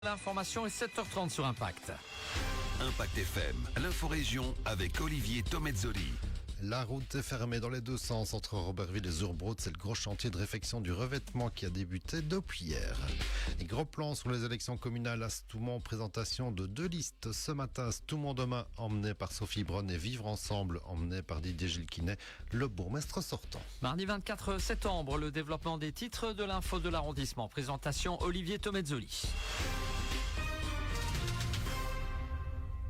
L'information est 7h30 sur Impact. Impact FM, l'info-région avec Olivier Tomezzoli. La route est fermée dans les deux sens entre Robertville et Zurbrood. C'est le gros chantier de réfection du revêtement qui a débuté depuis hier. Les gros plans sur les élections communales à Stoumont. Présentation de deux listes ce matin. Stoumont demain, emmené par Sophie Bronn, et Vivre ensemble, emmené par Didier Gilquinet, le bourgmestre sortant. Mardi 24 septembre, le développement des titres de l'info de l'arrondissement. Présentation Olivier Tomezzoli.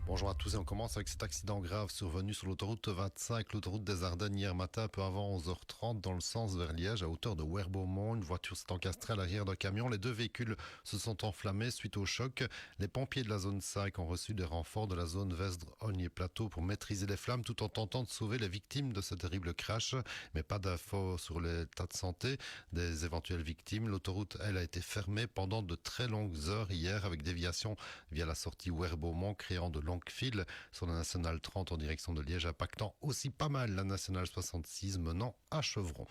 Bonjour à tous et on commence avec cet accident grave survenu sur l'autoroute 25, l'autoroute des Ardennes hier matin, peu avant 11h30, dans le sens vers Liège, à hauteur de Werbeaumont. Une voiture s'est encastrée à l'arrière d'un camion. Les deux véhicules se sont enflammés suite au choc. Les pompiers de la zone 5 ont reçu des renforts de la zone Vesdre, Ogne et Plateau pour maîtriser les flammes tout en tentant de sauver les victimes de ce terrible crash. Mais pas d'infos sur l'état de santé des éventuelles victimes. L'autoroute, elle, a été fermée pendant de très longues heures hier avec déviation via la sortie Werbeaumont, créant de longues file sur la nationale 30 en direction de Liège, impactant aussi pas mal la nationale 66 menant à Chevron.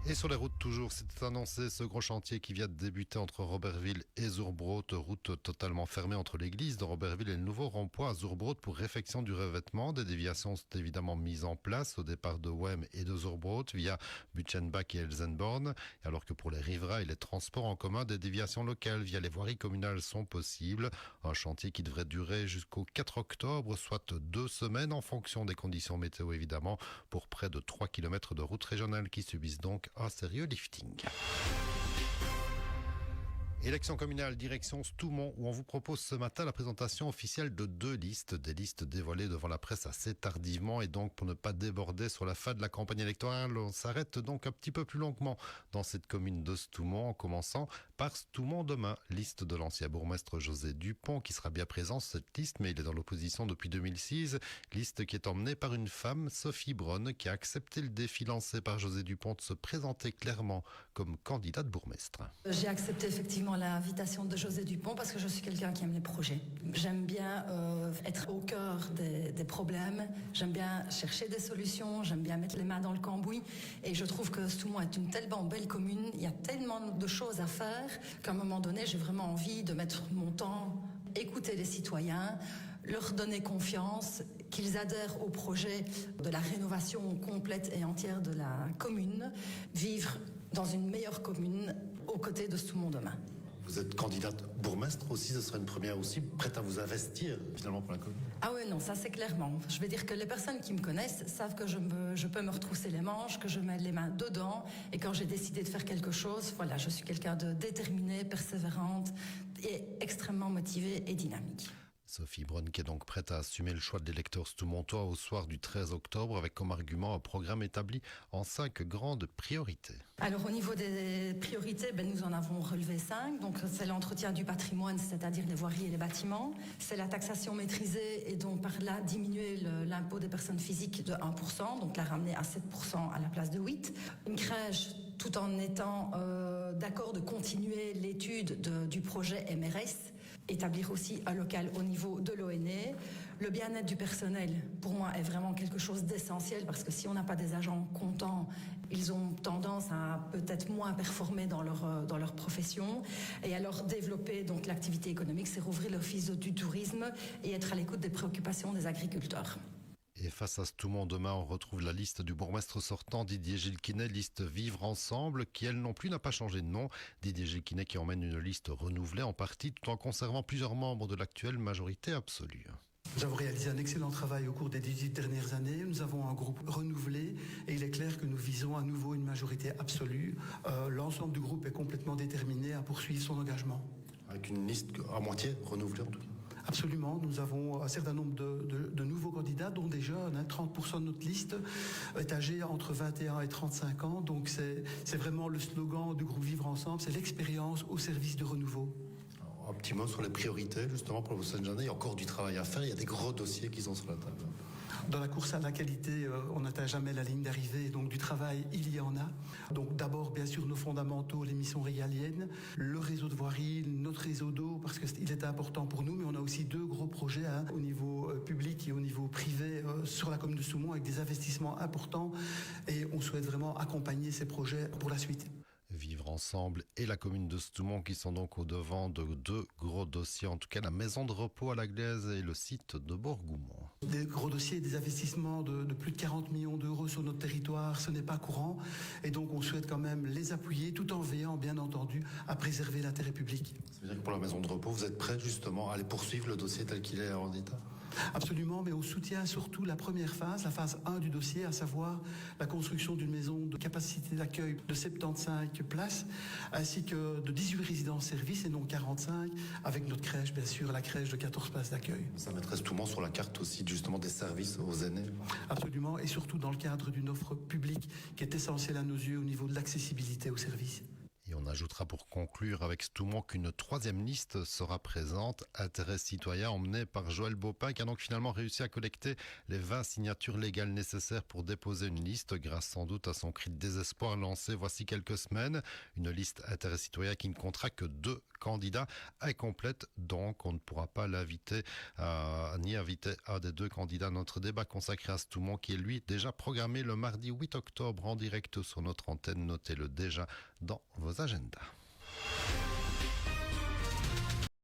Et sur les routes toujours, c'était annoncé ce gros chantier qui vient de débuter entre Robertville et Zurbrood, route totalement fermée entre l'église de Robertville et le nouveau rond-point à Zurbrood pour réfection du revêtement. Des déviations sont évidemment mises en place au départ de Wem et de Zurbrood via Butchenbach et Elsenborn, alors que pour les riverains et les transports en commun, des déviations locales via les voiries communales sont possibles. Un chantier qui devrait durer jusqu'au 4 octobre, soit 2 semaines en fonction des conditions météo évidemment, pour près de 3 km de routes régionales qui subissent donc un sérieux lifting. Élection communale, direction Stoumont, où on vous propose ce matin la présentation officielle de deux listes, des listes dévoilées devant la presse assez tardivement, et donc pour ne pas déborder sur la fin de la campagne électorale, on s'arrête donc un petit peu plus longuement dans cette commune de Stoumont, en commençant par Stoumont demain, liste de l'ancien bourgmestre José Dupont, qui sera bien présent sur cette liste, mais il est dans l'opposition depuis 2006, liste qui est emmenée par une femme, Sophie Bronn, qui a accepté le défi lancé par José Dupont de se présenter clairement comme candidate bourgmestre. J'ai accepté effectivement l'invitation de José Dupont parce que je suis quelqu'un qui aime les projets. J'aime bien être au cœur des problèmes, j'aime bien chercher des solutions, j'aime bien mettre les mains dans le cambouis, et je trouve que Stoumont est une tellement belle commune, il y a tellement de choses à faire qu'à un moment donné j'ai vraiment envie de mettre mon temps, écouter les citoyens, leur donner confiance, qu'ils adhèrent au projet de la rénovation complète et entière de la commune, vivre dans une meilleure commune aux côtés de Stoumont demain. Vous êtes candidate bourgmestre aussi, ce sera une première aussi, prête à vous investir finalement pour la commune? Ah oui, non, ça c'est clairement. Je vais dire que les personnes qui me connaissent savent que je peux me retrousser les manches, que je mets les mains dedans, et quand j'ai décidé de faire quelque chose, voilà, je suis quelqu'un de déterminé, persévérante et extrêmement motivée et dynamique. Sophie Bronn qui est donc prête à assumer le choix de l'électeur stoumontois au soir du 13 octobre avec comme argument un programme établi en 5 grandes priorités. Alors au niveau des priorités, nous en avons relevé 5. Donc c'est l'entretien du patrimoine, c'est-à-dire les voiries et les bâtiments. C'est la taxation maîtrisée et donc par là diminuer l'impôt des personnes physiques de 1%, donc la ramener à 7% à la place de 8%. Une crèche tout en étant d'accord de continuer l'étude du projet MRS, établir aussi un local au niveau de l'ONE. Le bien-être du personnel, pour moi, est vraiment quelque chose d'essentiel parce que si on n'a pas des agents contents, ils ont tendance à peut-être moins performer dans leur profession. Et alors développer donc l'activité économique, c'est rouvrir l'office du tourisme et être à l'écoute des préoccupations des agriculteurs. Et face à Stoumont demain, on retrouve la liste du bourgmestre sortant Didier Gilquinet, liste Vivre ensemble, qui elle non plus n'a pas changé de nom. Didier Gilquinet qui emmène une liste renouvelée en partie tout en conservant plusieurs membres de l'actuelle majorité absolue. Nous avons réalisé un excellent travail au cours des 18 dernières années. Nous avons un groupe renouvelé et il est clair que nous visons à nouveau une majorité absolue. L'ensemble du groupe est complètement déterminé à poursuivre son engagement. Avec une liste à moitié renouvelée en tout cas? Absolument, nous avons un certain nombre de nouveaux candidats, dont des jeunes. 30% de notre liste est âgée entre 21 et 35 ans. Donc c'est vraiment le slogan du groupe Vivre Ensemble, c'est l'expérience au service du renouveau. Un petit mot sur les priorités justement pour la prochaine journée. Il y a encore du travail à faire, il y a des gros dossiers qui sont sur la table. Dans la course à la qualité, on n'atteint jamais la ligne d'arrivée, donc du travail, il y en a. Donc d'abord, bien sûr, nos fondamentaux, les missions régaliennes, le réseau de voirie, notre réseau d'eau, parce qu'il est important pour nous, mais on a aussi 2 gros projets au niveau public et au niveau privé sur la commune de Stoumont avec des investissements importants et on souhaite vraiment accompagner ces projets pour la suite. Vivre ensemble et la commune de Stoumont qui sont donc au devant de deux gros dossiers, en tout cas la maison de repos à la Glaise et le site de Bourgoumont. Des gros dossiers, des investissements de plus de 40 millions d'euros sur notre territoire, ce n'est pas courant et donc on souhaite quand même les appuyer tout en veillant bien entendu à préserver l'intérêt public. Ça veut dire que pour la maison de repos, vous êtes prêt justement à aller poursuivre le dossier tel qu'il est en état? Absolument, mais on soutient surtout la première phase, la phase 1 du dossier, à savoir la construction d'une maison de capacité d'accueil de 75 places, ainsi que de 18 résidences-services et non 45, avec notre crèche, bien sûr, la crèche de 14 places d'accueil. Ça mettrait Stoumont sur la carte aussi justement des services aux aînés. Absolument, et surtout dans le cadre d'une offre publique qui est essentielle à nos yeux au niveau de l'accessibilité aux services. Et on ajoutera pour conclure avec Stoumont qu'une troisième liste sera présente, Intérêt citoyen, emmenée par Joël Baupin, qui a donc finalement réussi à collecter les 20 signatures légales nécessaires pour déposer une liste, grâce sans doute à son cri de désespoir lancé voici quelques semaines. Une liste Intérêt citoyen qui ne comptera que 2 candidats incomplète, donc on ne pourra pas l'inviter ni inviter un des 2 candidats à notre débat consacré à Stoumont, qui est lui déjà programmé le mardi 8 octobre en direct sur notre antenne. Notez-le déjà dans vos agendas.